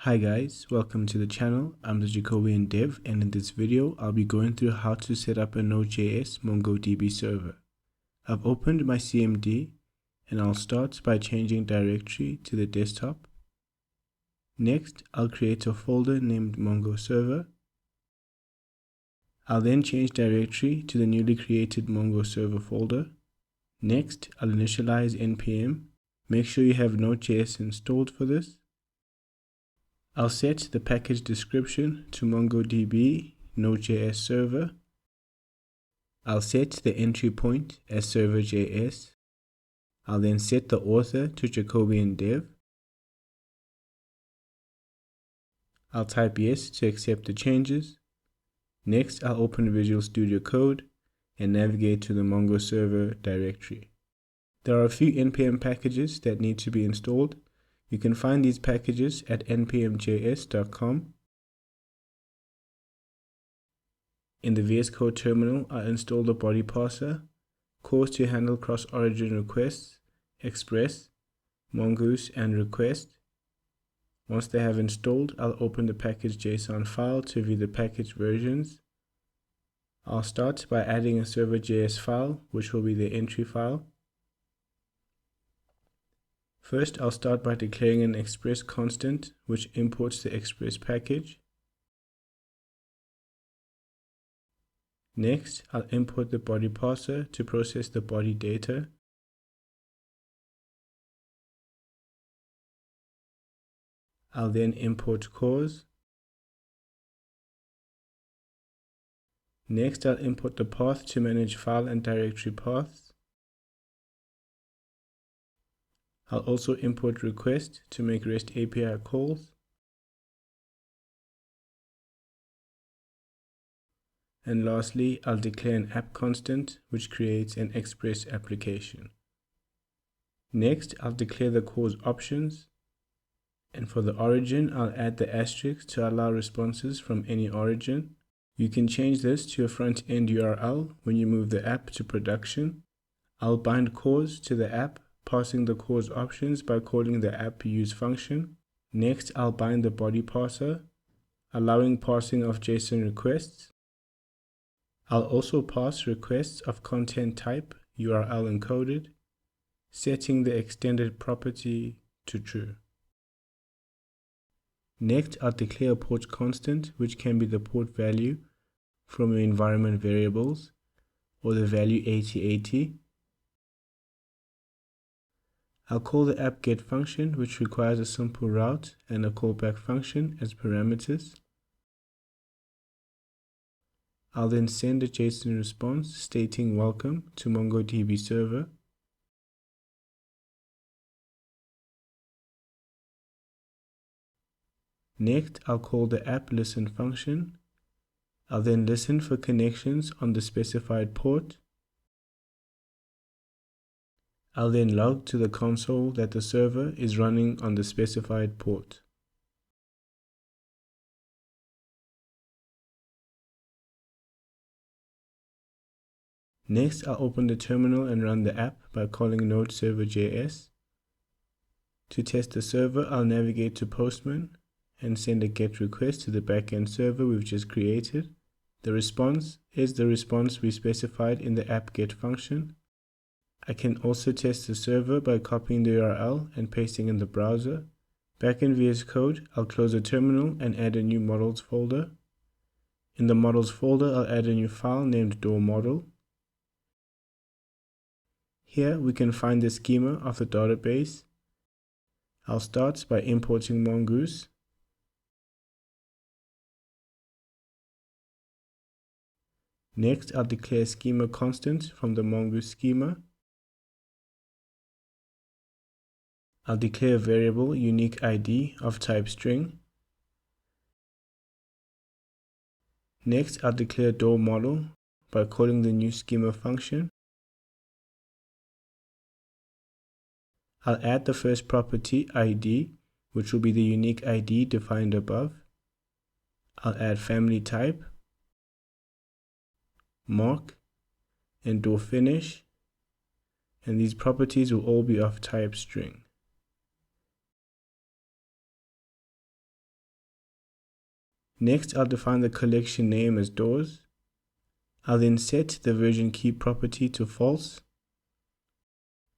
Hi guys, welcome to the channel. I'm the Jacobian Dev, and in this video I'll be going through how to set up a Node.js MongoDB server. I've opened my CMD and I'll start by changing directory to the desktop. Next, I'll create a folder named Mongo server. I'll then change directory to the newly created Mongo server folder. Next, I'll initialize npm. Make sure you have Node.js installed for this. I'll set the package description to MongoDB Node.js server. I'll set the entry point as server.js. I'll then set the author to Jacobian Dev. I'll type yes to accept the changes. Next, I'll open Visual Studio Code and navigate to the Mongo server directory. There are a few npm packages that need to be installed. You can find these packages at npmjs.com. In the VS Code terminal, I installed a body parser, cause to handle cross-origin requests, express, mongoose, and request. Once they have installed, I'll open the package.json file to view the package versions. I'll start by adding a server.js file, which will be the entry file. First, I'll start by declaring an express constant, which imports the express package. Next, I'll import the body parser to process the body data. I'll then import cause. Next, I'll import the path to manage file and directory paths. I'll also import request to make REST API calls. And lastly, I'll declare an app constant, which creates an express application. Next, I'll declare the cause options. And for the origin, I'll add the asterisk to allow responses from any origin. You can change this to a front-end URL when you move the app to production. I'll bind cause to the app, passing the cause options by calling the app use function. Next, I'll bind the body parser, allowing parsing of JSON requests. I'll also pass requests of content type URL encoded, setting the extended property to true. Next, I'll declare a port constant, which can be the port value from your environment variables or the value 8080. I'll call the app get function, which requires a simple route and a callback function as parameters. I'll then send a JSON response stating welcome to MongoDB server. Next, I'll call the app listen function. I'll then listen for connections on the specified port. I'll then log to the console that the server is running on the specified port. Next, I'll open the terminal and run the app by calling node server.js. To test the server, I'll navigate to Postman and send a GET request to the backend server we've just created. The response is the response we specified in the app get function. I can also test the server by copying the URL and pasting in the browser. Back in VS Code, I'll close the terminal and add a new models folder. In the models folder, I'll add a new file named DAWModel. Here we can find the schema of the database. I'll start by importing Mongoose. Next, I'll declare schema constant from the Mongoose schema. I'll declare a variable unique ID of type string. Next, I'll declare DAWModel by calling the new schema function. I'll add the first property ID, which will be the unique ID defined above. I'll add family type, mark, and DAWFinish, and these properties will all be of type string. Next, I'll define the collection name as doors. I'll then set the version key property to false.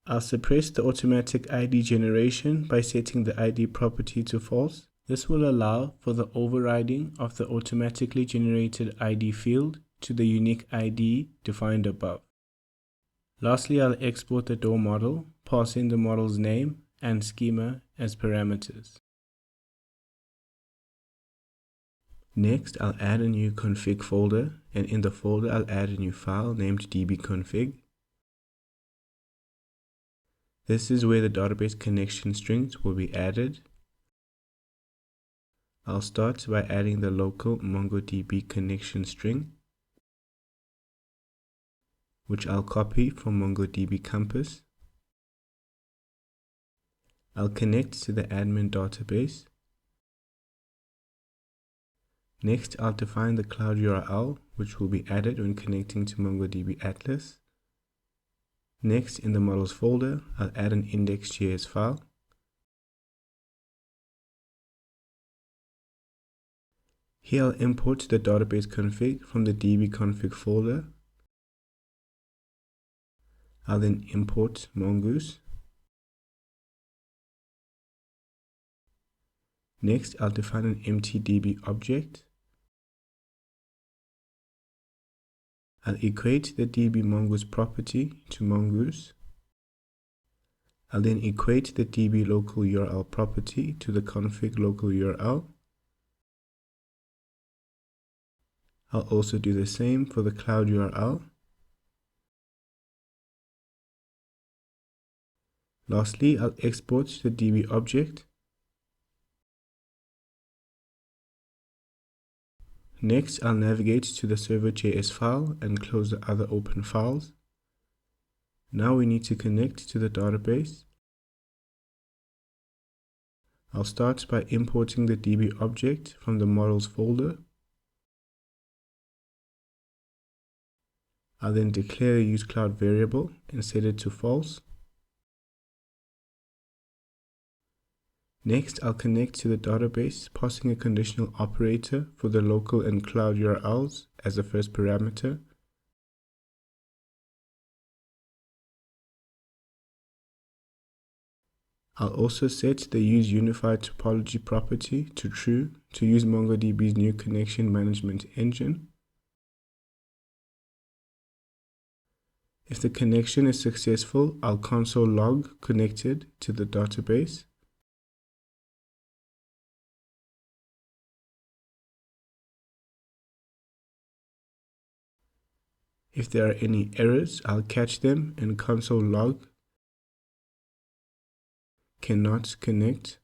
I'll suppress the automatic ID generation by setting the ID property to false. This will allow for the overriding of the automatically generated ID field to the unique ID defined above. Lastly, I'll export the door model, pass in the model's name and schema as parameters. Next, I'll add a new config folder, and in the folder I'll add a new file named dbconfig. This is where the database connection strings will be added. I'll start by adding the local MongoDB connection string, which I'll copy from MongoDB campus. I'll connect to the admin database. Next, I'll define the cloud URL, which will be added when connecting to MongoDB Atlas. Next, in the models folder, I'll add an index.js file. Here I'll import the database config from the dbconfig folder. I'll then import Mongoose. Next, I'll define an empty DB object. I'll equate the DB Mongoose property to Mongoose. I'll then equate the DB local URL property to the config local URL. I'll also do the same for the cloud URL. Lastly, I'll export the DB object. Next, I'll navigate to the server.js file and close the other open files. Now we need to connect to the database. I'll start by importing the DB object from the models folder. I'll then declare a useCloud variable and set it to false. Next, I'll connect to the database, passing a conditional operator for the local and cloud URLs as the first parameter. I'll also set the use unified topology property to true to use MongoDB's new connection management engine. If the connection is successful, I'll console log connected to the database. If there are any errors, I'll catch them and console log cannot connect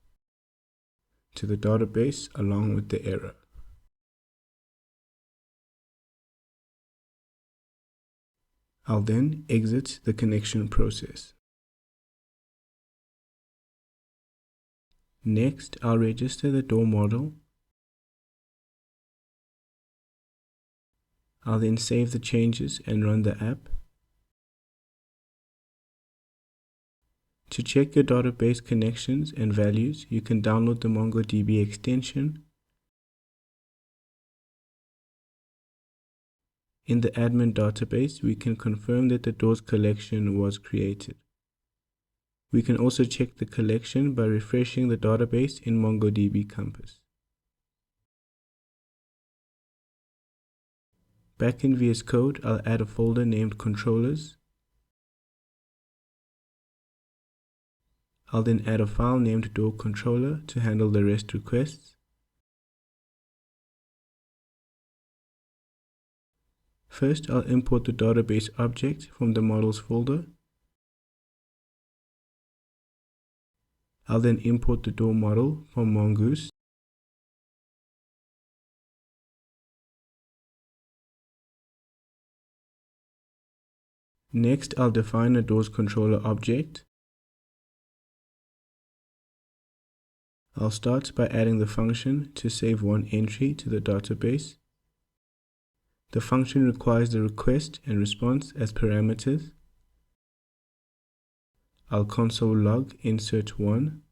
to the database along with the error. I'll then exit the connection process. Next, I'll register the door model. I'll then save the changes and run the app. To check your database connections and values, you can download the MongoDB extension. In the admin database, we can confirm that the doors collection was created. We can also check the collection by refreshing the database in MongoDB campus. Back in VS Code, I'll add a folder named controllers. I'll then add a file named door controller to handle the REST requests. First, I'll import the database object from the models folder. I'll then import the door model from Mongoose. Next, I'll define a doors controller object. I'll start by adding the function to save one entry to the database. The function requires the request and response as parameters. I'll console log insert 1.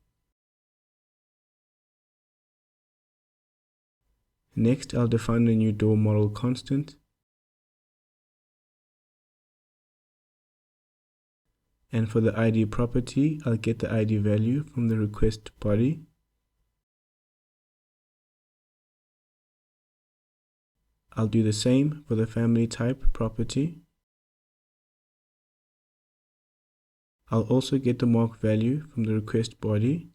Next, I'll define a new door model constant. And for the ID property, I'll get the ID value from the request body. I'll do the same for the family type property. I'll also get the mark value from the request body.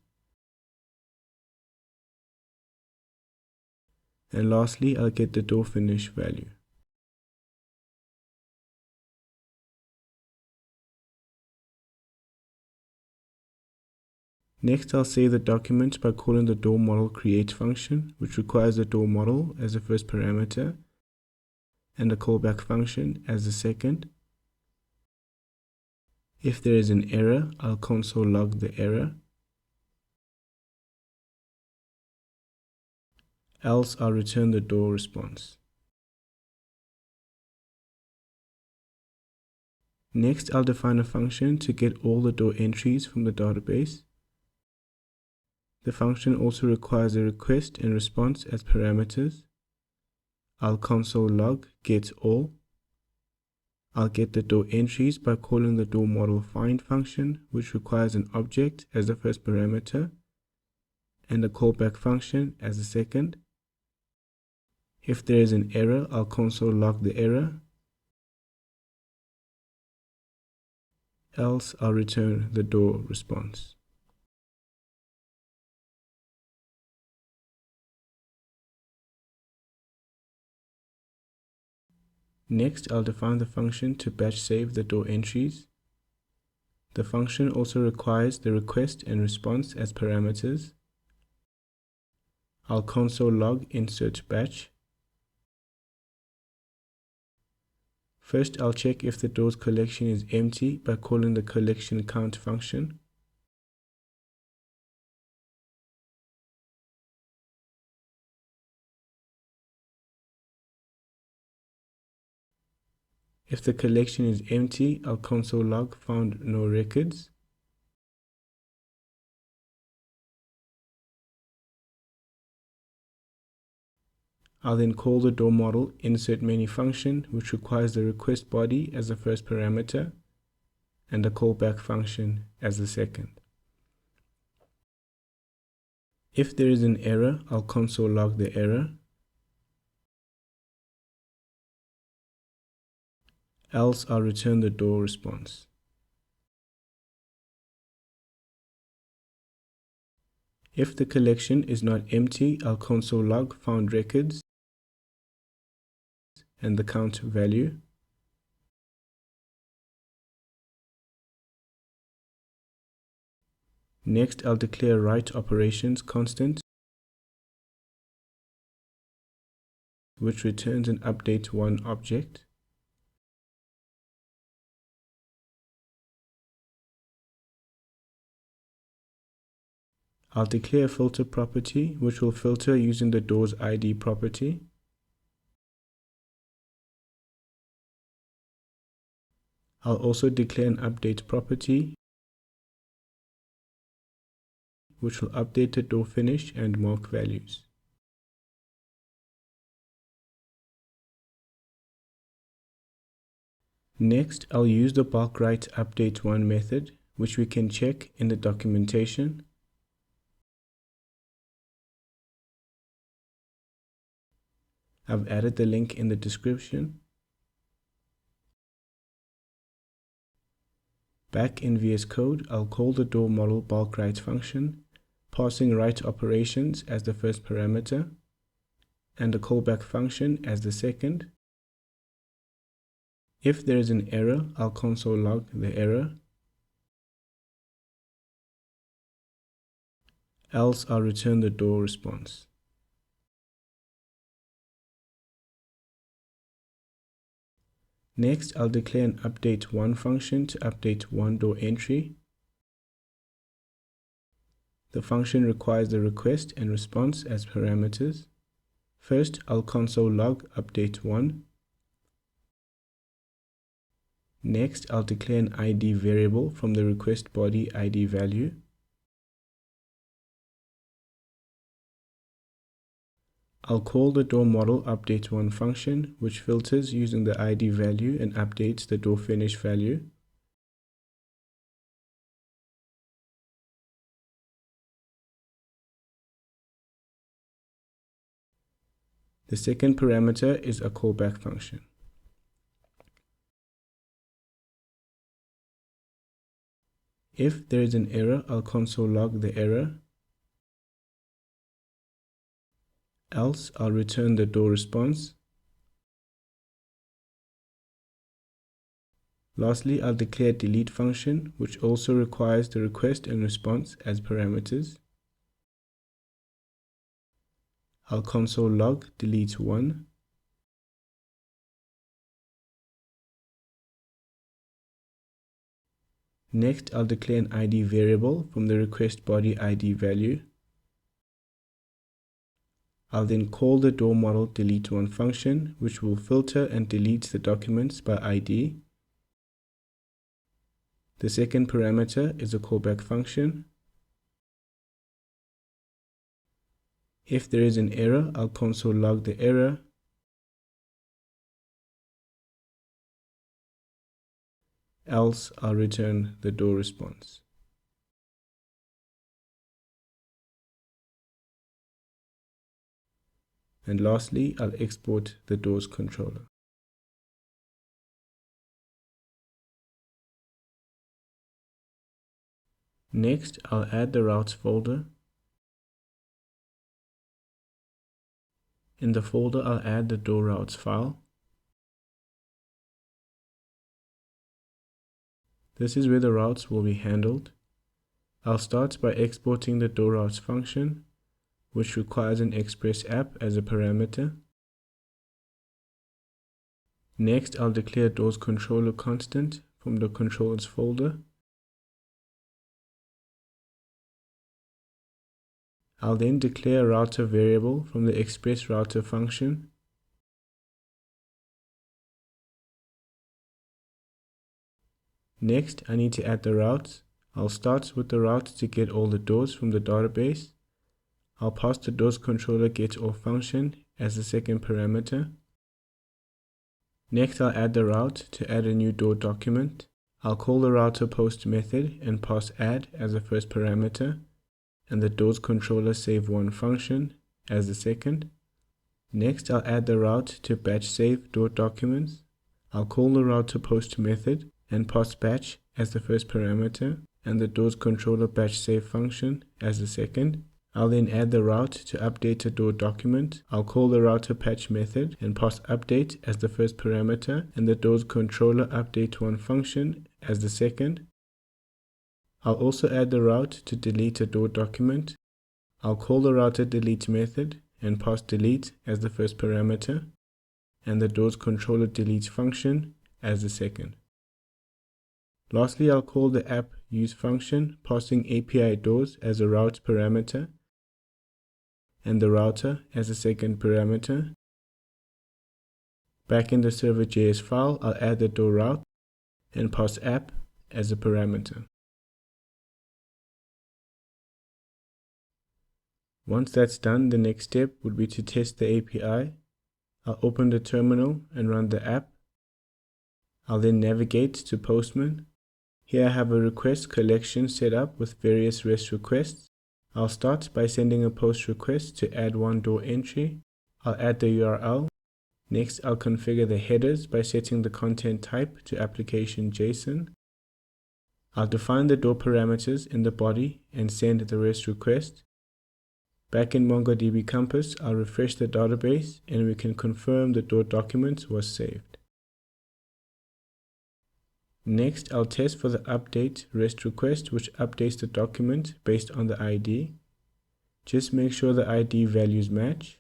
And lastly, I'll get the door finish value. Next, I'll save the document by calling the door model create function, which requires the door model as the first parameter and a callback function as the second. If there is an error, I'll console log the error. Else, I'll return the door response. Next, I'll define a function to get all the door entries from the database. The function also requires a request and response as parameters. I'll console log get all. I'll get the door entries by calling the door model find function, which requires an object as the first parameter and a callback function as the second. If there is an error, I'll console log the error. Else, I'll return the door response. Next, I'll define the function to batch save the door entries. The function also requires the request and response as parameters. I'll console log insert batch. First, I'll check if the doors collection is empty by calling the collection count function. If the collection is empty, I'll console log found no records. I'll then call the door model insert many function, which requires the request body as the first parameter and the callback function as the second. If there is an error, I'll console log the error. Else, I'll return the door response. If the collection is not empty, I'll console log found records and the count value. Next, I'll declare write operations constant, which returns an update one object. I'll declare a filter property, which will filter using the door's ID property. I'll also declare an update property, which will update the door finish and mark values. Next, I'll use the bulk write update one method, which we can check in the documentation. I've added the link in the description. Back in VS Code, I'll call the door model bulk write function, passing write operations as the first parameter and a callback function as the second. If there is an error, I'll console log the error. Else, I'll return the door response. Next, I'll declare an update one function to update one door entry. The function requires the request and response as parameters. First, I'll console log update one. Next, I'll declare an ID variable from the request body ID value. I'll call the door model update1 function, which filters using the ID value and updates the door finish value. The second parameter is a callback function. If there is an error, I'll console log the error. Else, I'll return the door response. Lastly, I'll declare delete function, which also requires the request and response as parameters. I'll console log delete1. Next, I'll declare an ID variable from the request body ID value. I'll then call the door model delete1 function, which will filter and delete the documents by ID. The second parameter is a callback function. If there is an error, I'll console log the error. Else, I'll return the door response. And lastly, I'll export the doors controller. Next, I'll add the routes folder. In the folder, I'll add the door routes file. This is where the routes will be handled. I'll start by exporting the door routes function, which requires an express app as a parameter. Next, I'll declare doors controller constant from the controllers folder. I'll then declare a router variable from the express router function. Next, I need to add the routes. I'll start with the route to get all the doors from the database. I'll pass the doors controller getAll function as the second parameter. Next, I'll add the route to add a new door document. I'll call the router post method and pass add as the first parameter, and the doors controller save1 function as the second. Next, I'll add the route to batch save door documents. I'll call the router post method and pass batch as the first parameter, and the doors controller batch save function as the second. I'll then add the route to update a door document. I'll call the router patch method and pass update as the first parameter, and the doors controller update1 function as the second. I'll also add the route to delete a door document. I'll call the router delete method and pass delete as the first parameter, and the doors controller delete function as the second. Lastly, I'll call the app use function, passing API doors as a route parameter, and the router as a second parameter. Back in the server.js file, I'll add the door route and pass app as a parameter. Once that's done, the next step would be to test the API. I'll open the terminal and run the app. I'll then navigate to Postman. Here I have a request collection set up with various REST requests. I'll start by sending a post request to add one door entry. I'll add the URL. Next, I'll configure the headers by setting the content type to application JSON. I'll define the door parameters in the body and send the REST request. Back in MongoDB Compass, I'll refresh the database and we can confirm the door document was saved. Next, I'll test for the update REST request, which updates the document based on the ID. Just make sure the ID values match.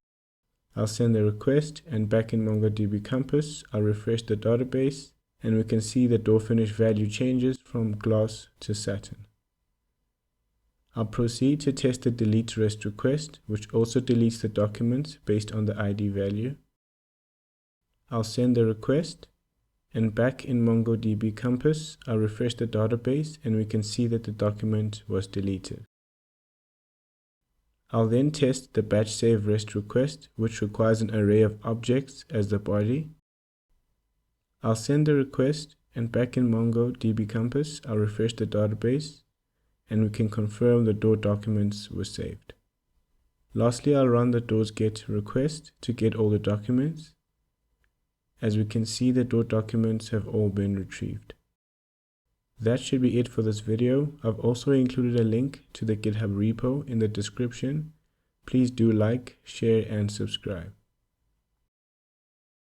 I'll send the request, and back in MongoDB Compass, I'll refresh the database and we can see the door finish value changes from glass to satin. I'll proceed to test the delete REST request, which also deletes the document based on the ID value. I'll send the request, and back in MongoDB Compass, I'll refresh the database and we can see that the document was deleted. I'll then test the batch save REST request, which requires an array of objects as the body. I'll send the request, and back in MongoDB Compass, I'll refresh the database, and we can confirm the .dot documents were saved. Lastly, I'll run the .get request to get all the documents. As we can see, the .dot documents have all been retrieved. That should be it for this video. I've also included a link to the GitHub repo in the description. Please do like, share, and subscribe.